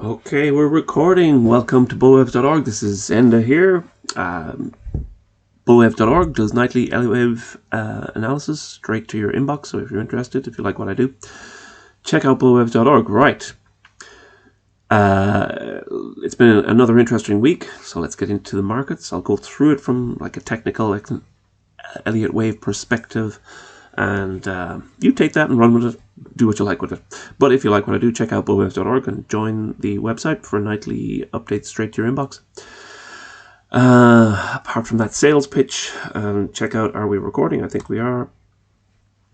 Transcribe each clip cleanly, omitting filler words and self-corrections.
Okay, we're recording. Welcome to bullwebs.org. This is Enda here. Bullwebs.org does nightly Elliott wave analysis straight to your inbox. So if you're interested, if you like what I do, check out bullwebs.org. Right. It's been another interesting week. So let's get into the markets. I'll go through it from like a technical Elliott wave perspective. And you take that and run with it. Do what you like with it. But if you like what I do, check out bullwebs.org and join the website for nightly updates straight to your inbox. Apart from that sales pitch, check out Are We Recording? I think we are.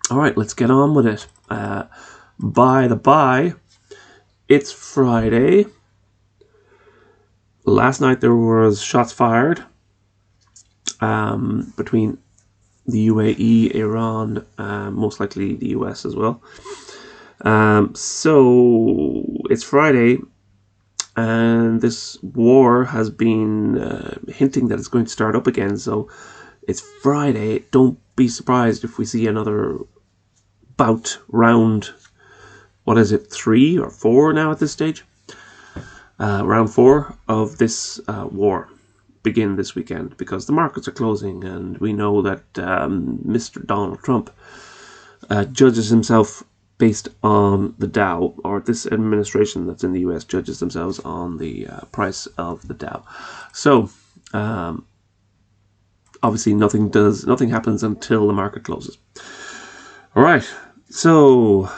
All right, let's get on with it. By the by, it's Friday. Last night there was shots fired between the UAE, Iran, most likely the US as well. So it's Friday, and this war has been hinting that it's going to start up again. So it's Friday. Don't be surprised if we see another round. What is it, 3 or 4 now at this stage? Round 4 of this war begin this weekend, because the markets are closing, and we know that Mr. Donald Trump judges himself based on the Dow, or this administration that's in the US judges themselves on the price of the Dow. So obviously nothing happens until the market closes. All right, so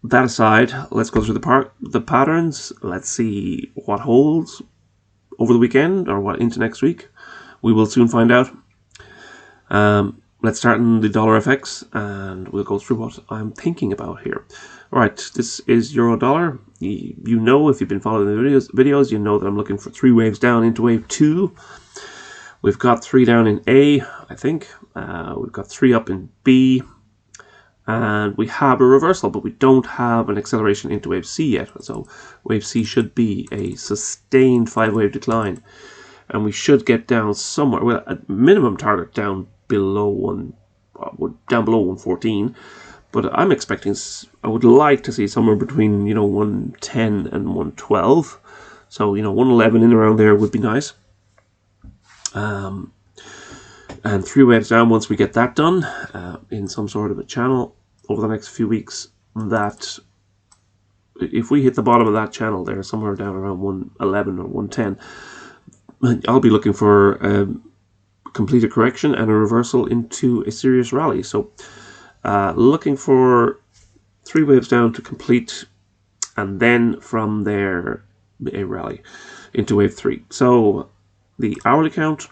that aside, let's go through the patterns. Let's see what holds over the weekend or what into next week. We will soon find out. Let's start in the dollar FX, and we'll go through what I'm thinking about here. All right, this is euro dollar. You know, if you've been following the videos, you know that I'm looking for 3 waves down into wave 2. We've got 3 down in A, I think. We've got 3 up in B, and we have a reversal, but we don't have an acceleration into wave C yet. So wave C should be a sustained 5-wave decline, and we should get down somewhere. Well, a minimum target down below 114, but I'm expecting, I would like to see somewhere between 110 and 112. So 111 in around there would be nice. And 3 waves down once we get that done in some sort of a channel over the next few weeks. That if we hit the bottom of that channel there, somewhere down around 111 or 110, I'll be looking for complete a correction and a reversal into a serious rally. So looking for 3 waves down to complete, and then from there a rally into wave 3. So the hourly count,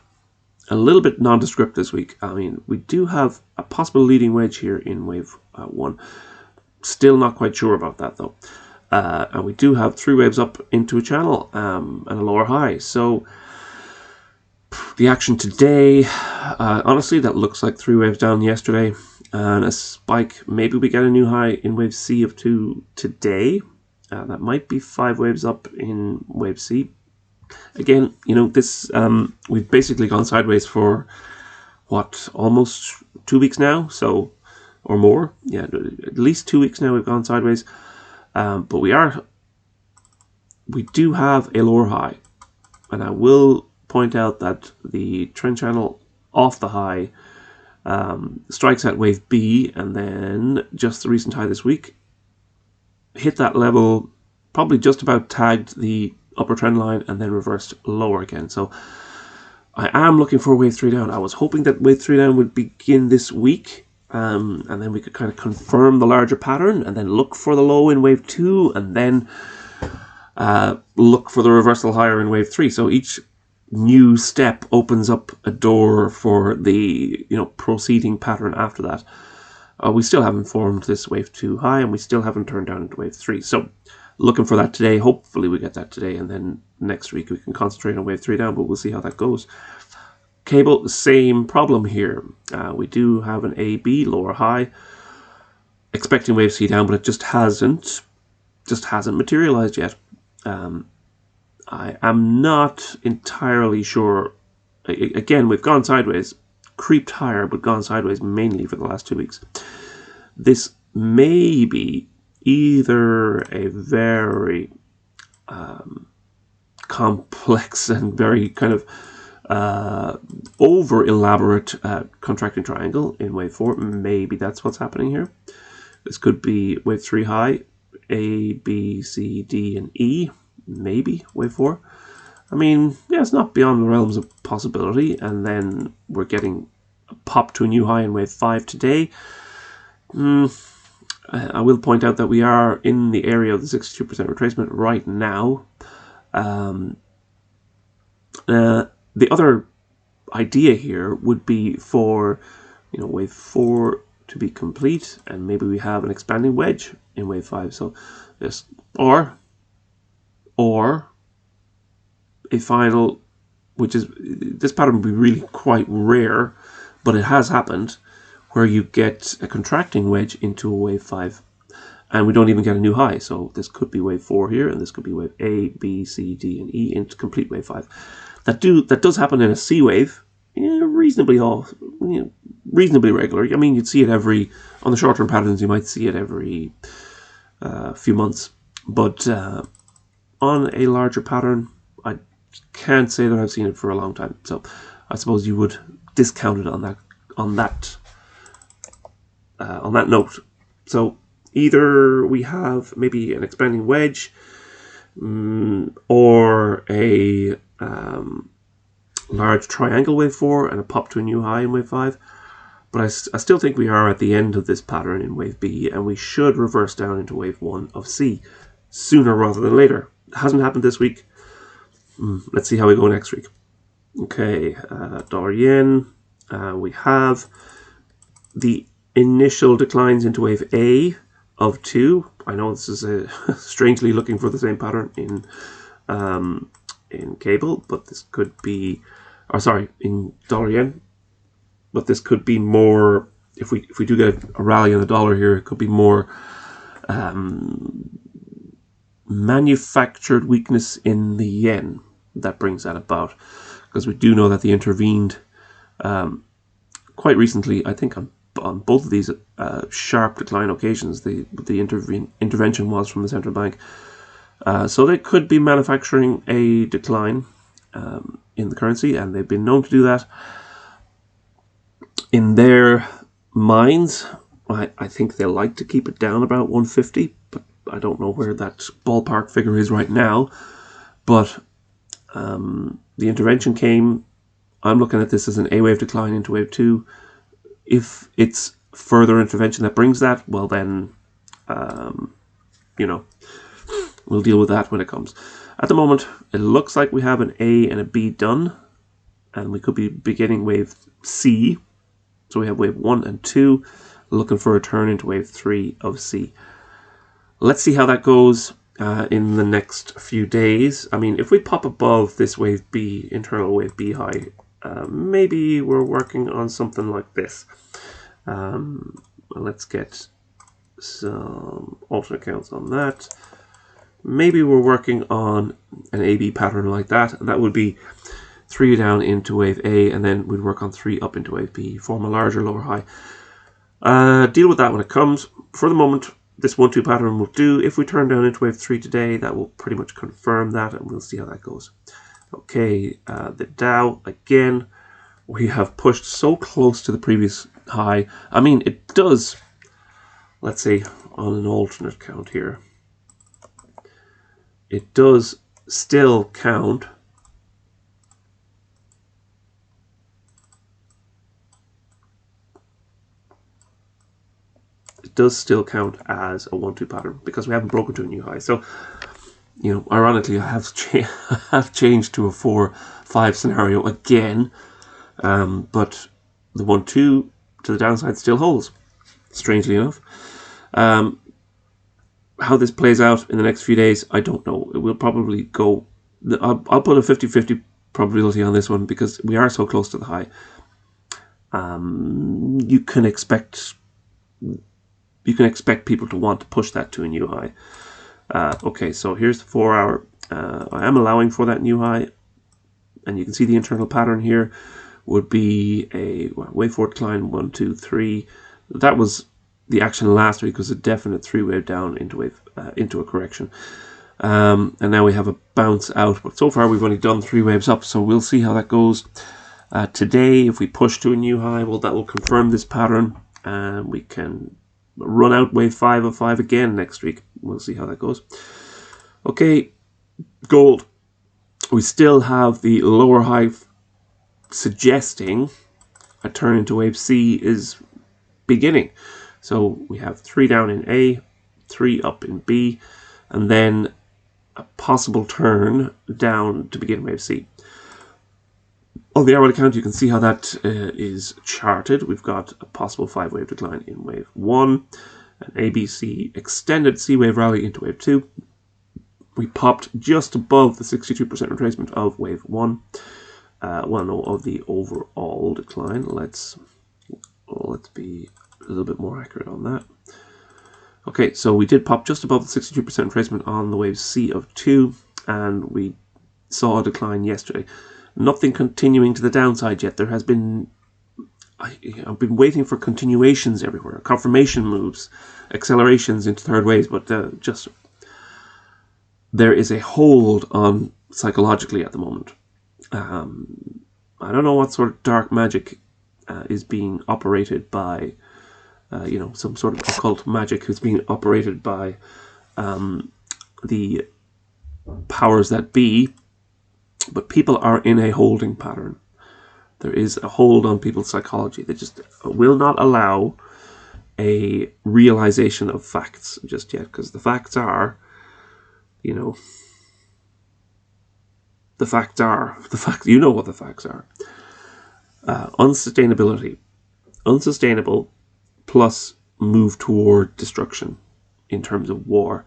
a little bit nondescript this week. I mean, we do have a possible leading wedge here in wave 1. Still not quite sure about that though. And we do have 3 waves up into a channel and a lower high. So the action today, honestly, that looks like 3 waves down yesterday and a spike. Maybe we get a new high in wave C of 2 today. That might be 5 waves up in wave C. Again, this we've basically gone sideways for what, almost 2 weeks now, so, or more. Yeah, at least 2 weeks now we've gone sideways. But we do have a lower high, and I will point out that the trend channel off the high strikes at wave B, and then just the recent high this week hit that level, probably just about tagged the upper trend line, and then reversed lower again. So I am looking for wave 3 down. I was hoping that wave 3 down would begin this week, and then we could kind of confirm the larger pattern and then look for the low in wave 2, and then look for the reversal higher in wave 3. So each new step opens up a door for the proceeding pattern after that. We still haven't formed this wave 2 high, and we still haven't turned down into wave 3. So looking for that today. Hopefully we get that today, and then next week we can concentrate on wave 3 down, but we'll see how that goes. Cable, the same problem here. We do have an AB lower high, expecting wave C down, but it just hasn't materialized yet. I am not entirely sure. Again, we've gone sideways, creeped higher, but gone sideways mainly for the last 2 weeks. This may be either a very complex and very kind of over elaborate contracting triangle in wave 4. Maybe that's what's happening here. This could be wave 3 high, A, B, C, D, and E. Maybe wave 4. I mean, yeah, it's not beyond the realms of possibility. And then we're getting a pop to a new high in wave 5 today. I will point out that we are in the area of the 62% retracement right now. The other idea here would be for, wave 4 to be complete, and maybe we have an expanding wedge in wave 5. So this, or a final, which is, this pattern would be really quite rare, but it has happened, where you get a contracting wedge into a wave 5, and we don't even get a new high. So this could be wave 4 here, and this could be wave A, B, C, D, and E into complete wave 5. That does happen in a C wave, reasonably regular. I mean, you'd see it on the short-term patterns, you might see it every few months. But on a larger pattern, I can't say that I've seen it for a long time. So I suppose you would discount it on that note. So either we have maybe an expanding wedge, or a large triangle wave 4 and a pop to a new high in wave 5. But I still think we are at the end of this pattern in wave B, and we should reverse down into wave 1 of C sooner rather than later. It hasn't happened this week. Let's see how we go next week. Okay, dollar yen. We have the initial declines into wave A of 2. I know this is strangely looking for the same pattern in cable, but this could be, in dollar yen. But this could be more, if we do get a rally in the dollar here, it could be more manufactured weakness in the yen that brings that about, because we do know that they intervened quite recently. I think on both of these sharp decline occasions, the intervention was from the central bank. So they could be manufacturing a decline in the currency, and they've been known to do that. In their minds, I think they like to keep it down about 150, but I don't know where that ballpark figure is right now. But the intervention came. I'm looking at this as an A wave decline into wave 2. If it's further intervention that brings that, well then, we'll deal with that when it comes. At the moment, it looks like we have an A and a B done, and we could be beginning wave C. So we have wave 1 and 2, looking for a turn into wave 3 of C. Let's see how that goes in the next few days. I mean, if we pop above this wave B, internal wave B high, maybe we're working on something like this. Let's get some alternate counts on that. Maybe we're working on an AB pattern like that, and that would be 3 down into wave A, and then we'd work on 3 up into wave B, form a larger lower high. Deal with that when it comes. For the moment, this 1-2 pattern will do. If we turn down into wave 3 today, that will pretty much confirm that, and we'll see how that goes. Okay, the Dow, again, we have pushed so close to the previous high. I mean, it does, let's say, on an alternate count here, it does still count as a 1-2 pattern, because we haven't broken to a new high. So, ironically, I have changed to a 4-5 scenario again, but the 1-2 to the downside still holds, strangely enough. How this plays out in the next few days, I don't know. It will probably go, I'll put a 50-50 probability on this one, because we are so close to the high. You can expect people to want to push that to a new high. Okay, so here's the 4-hour. I am allowing for that new high, and you can see the internal pattern here would be a wave 4 decline, 1, 2, 3. That was the action last week, was a definite 3-wave down into a correction. And now we have a bounce out, but so far we've only done 3 waves up, so we'll see how that goes. Today, if we push to a new high, well, that will confirm this pattern, and we can run out wave 5 of 5 again next week. We'll see how that goes. Okay, gold. We still have the lower high suggesting a turn into wave C is beginning. So we have 3 down in A, 3 up in B, and then a possible turn down to begin wave C. On the hourly count, you can see how that is charted. We've got a possible 5-wave decline in wave 1, an ABC extended C-wave rally into wave 2. We popped just above the 62% retracement of wave 1. Well, no, of the overall decline. Let's be a little bit more accurate on that. Okay, so we did pop just above the 62% retracement on the wave C of 2, and we saw a decline yesterday. Nothing continuing to the downside yet. There has been, I've been waiting for continuations everywhere, confirmation moves, accelerations into third waves, but just there is a hold on psychologically at the moment. I don't know what sort of dark magic is being operated by, some sort of occult magic is being operated by the powers that be, but people are in a holding pattern. There is a hold on people's psychology. They just will not allow a realization of facts just yet, because the facts are, the facts are, you know what the facts are. Unsustainability. Unsustainable plus move toward destruction in terms of war.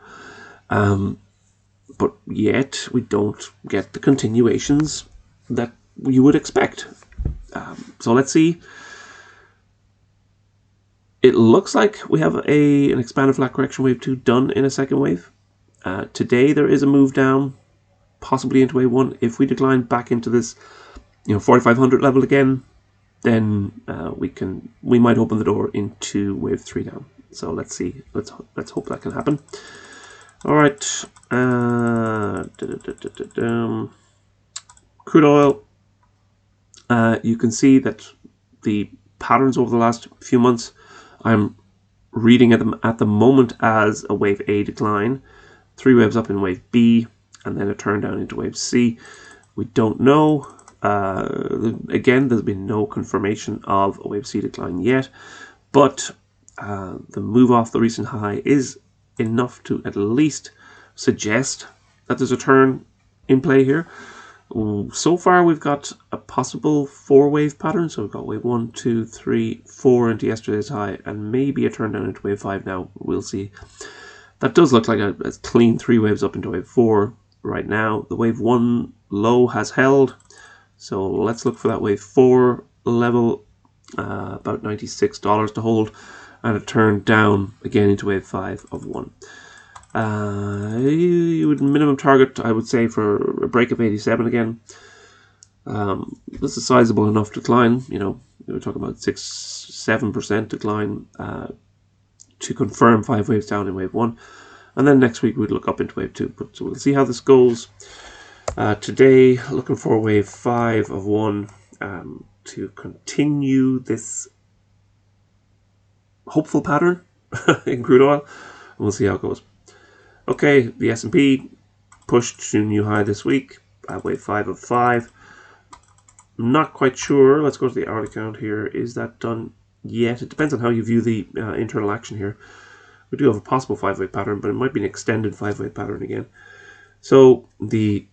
But yet we don't get the continuations that you would expect. So let's see. It looks like we have an expanded flat correction wave 2 done in a second wave. Today there is a move down, possibly into wave 1. If we decline back into this 4,500 level again, then we might open the door into wave 3 down. So let's see. Let's hope that can happen. All right. Crude oil. You can see that the patterns over the last few months, I'm reading at the moment as a wave A decline, 3 waves up in wave B, and then a turn down into wave C. We don't know. Again, there's been no confirmation of a wave C decline yet, but the move off the recent high is enough to at least suggest that there's a turn in play here. So far, we've got a possible 4-wave pattern. So we've got wave 1, 2, 3, 4 into yesterday's high, and maybe a turn down into wave 5 now. We'll see. That does look like a clean 3 waves up into wave 4 right now. The wave 1 low has held. So let's look for that wave 4 level, about $96 to hold, and a turn down again into wave 5 of 1. You would minimum target, I would say, for a break of 87 again. This is sizable enough decline. We were talking about 6-7% decline to confirm 5 waves down in wave 1, and then next week we'd look up into wave 2. But we'll see how this goes. Today, looking for wave 5 of 1 to continue this hopeful pattern in crude oil, and we'll see how it goes. Okay, the S&P pushed to new high this week at wave 5 of 5. I'm not quite sure. Let's go to the hourly count here. Is that done yet? It depends on how you view the internal action here. We do have a possible 5-wave pattern, but it might be an extended 5-wave pattern again. So the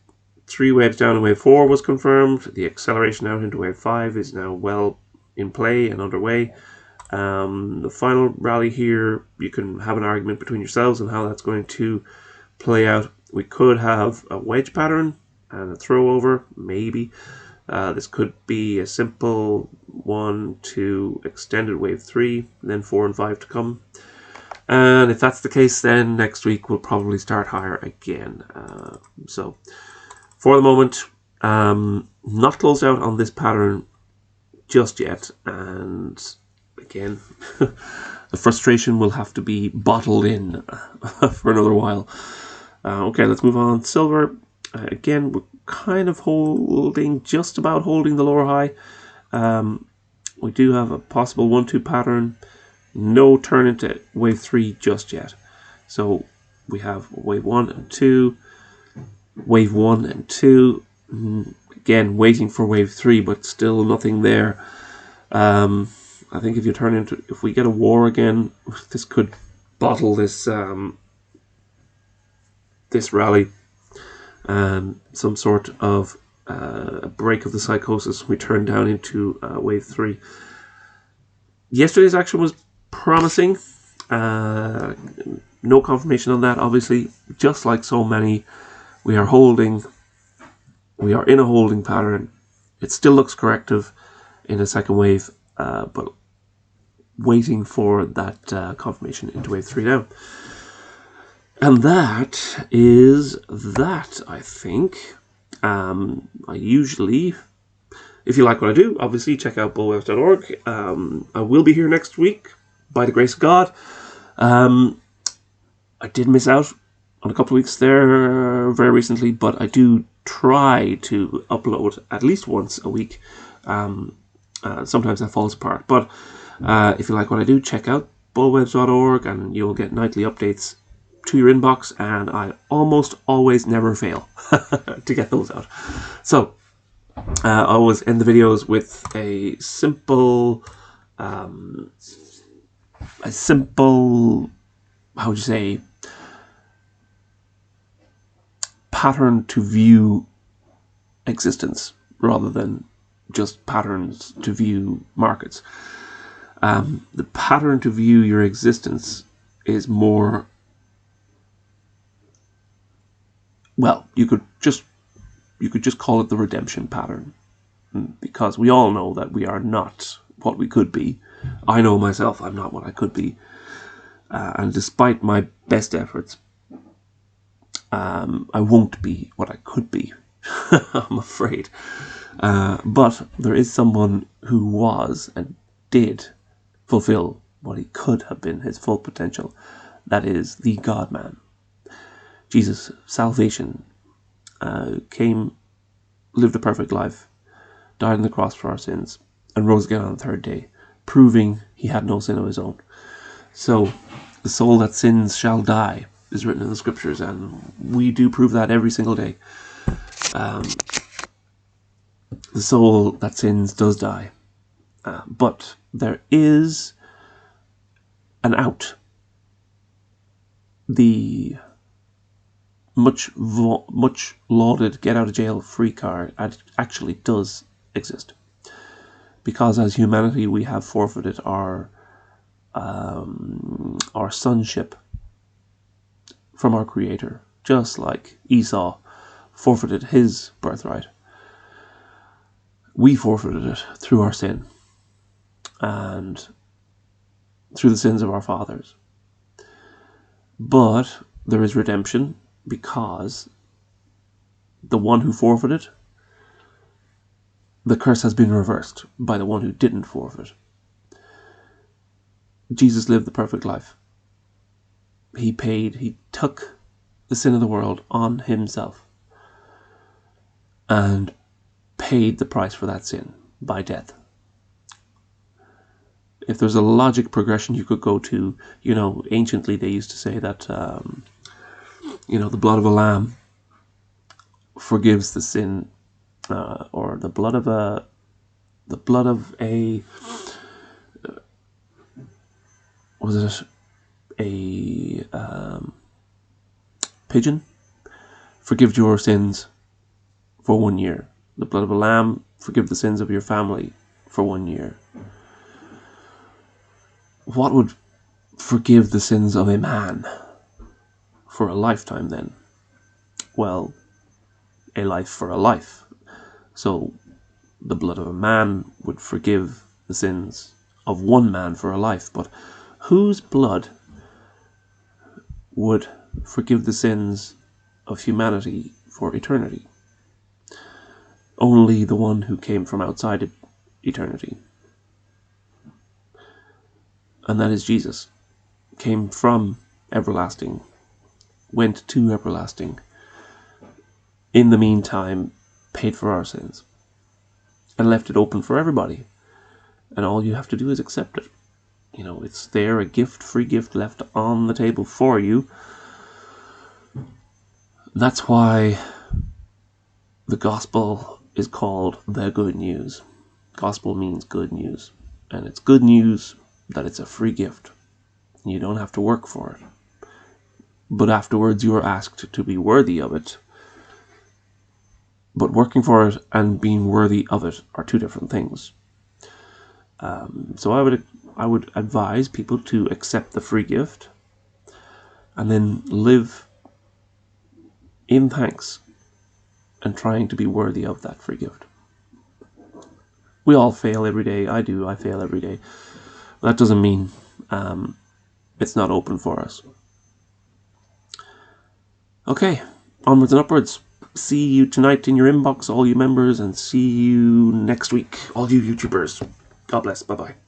3 waves down in wave 4 was confirmed. The acceleration out into wave 5 is now well in play and underway. The final rally here, you can have an argument between yourselves on how that's going to play out. We could have a wedge pattern and a throw over, maybe. This could be a simple 1, 2, extended wave 3, then 4 and 5 to come. And if that's the case, then next week we'll probably start higher again. So for the moment, not closed out on this pattern just yet. And again, the frustration will have to be bottled in for another while. Okay, let's move on. Silver, again, we're kind of just about holding the lower high. We do have a possible 1-2 pattern. No turn into wave 3 just yet. So we have wave 1 and 2, wave 1 and 2. Again, waiting for wave 3, but still nothing there. I think if we get a war again, this could bottle this this rally, and some sort of a break of the psychosis. We turn down into wave 3. Yesterday's action was promising. No confirmation on that, obviously. Just like so many, we are in a holding pattern. It still looks corrective in a second wave, but waiting for that confirmation into wave 3 now. And that is that, I think. I usually, if you like what I do, obviously check out bullwebs.org. I will be here next week, by the grace of God. I did miss out on a couple of weeks there very recently, but I do try to upload at least once a week. Sometimes that falls apart. But if you like what I do, check out bullwebs.org and you'll get nightly updates to your inbox, and I almost always never fail to get those out. So I always end the videos with a simple, how would you say, pattern to view existence rather than just patterns to view markets. The pattern to view your existence is more, well, you could just call it the redemption pattern, because we all know that we are not what we could be. I know myself, I'm not what I could be, and despite my best efforts, I won't be what I could be. I'm afraid. But there is someone who was and did fulfill what he could have been, his full potential. That is the God-man. Jesus, salvation, came, lived a perfect life, died on the cross for our sins, and rose again on the third day, proving he had no sin of his own. So, the soul that sins shall die, is written in the scriptures, and we do prove that every single day. The soul that sins does die. But there is an out. The much lauded get out of jail free card actually does exist, because as humanity we have forfeited our sonship from our Creator, just like Esau forfeited his birthright. We forfeited it through our sin and through the sins of our fathers. But there is redemption, because the one who forfeited, the curse has been reversed by the one who didn't forfeit. Jesus lived the perfect life. He took the sin of the world on himself and paid the price for that sin by death. If there's a logic progression you could go to, anciently they used to say that, the blood of a lamb forgives the sin, or the blood of a pigeon forgives your sins for 1 year. The blood of a lamb forgive the sins of your family for 1 year. What would forgive the sins of a man for a lifetime then? Well, a life for a life. So the blood of a man would forgive the sins of one man for a life, but whose blood would forgive the sins of humanity for eternity? Only the one who came from outside eternity. And that is Jesus. Came from everlasting went to everlasting, in the meantime paid for our sins and left it open for everybody. And all you have to do is accept it. You know, it's there, a gift, free gift left on the table for you. That's why the gospel is called the good news. Gospel means good news. And it's good news that it's a free gift. You don't have to work for it. But afterwards you are asked to be worthy of it. But working for it and being worthy of it are two different things. So I would advise people to accept the free gift and then live in thanks and trying to be worthy of that free gift. We all fail every day. I do. I fail every day. But that doesn't mean it's not open for us. Okay, onwards and upwards. See you tonight in your inbox, all you members, and see you next week, all you YouTubers. God bless. Bye-bye.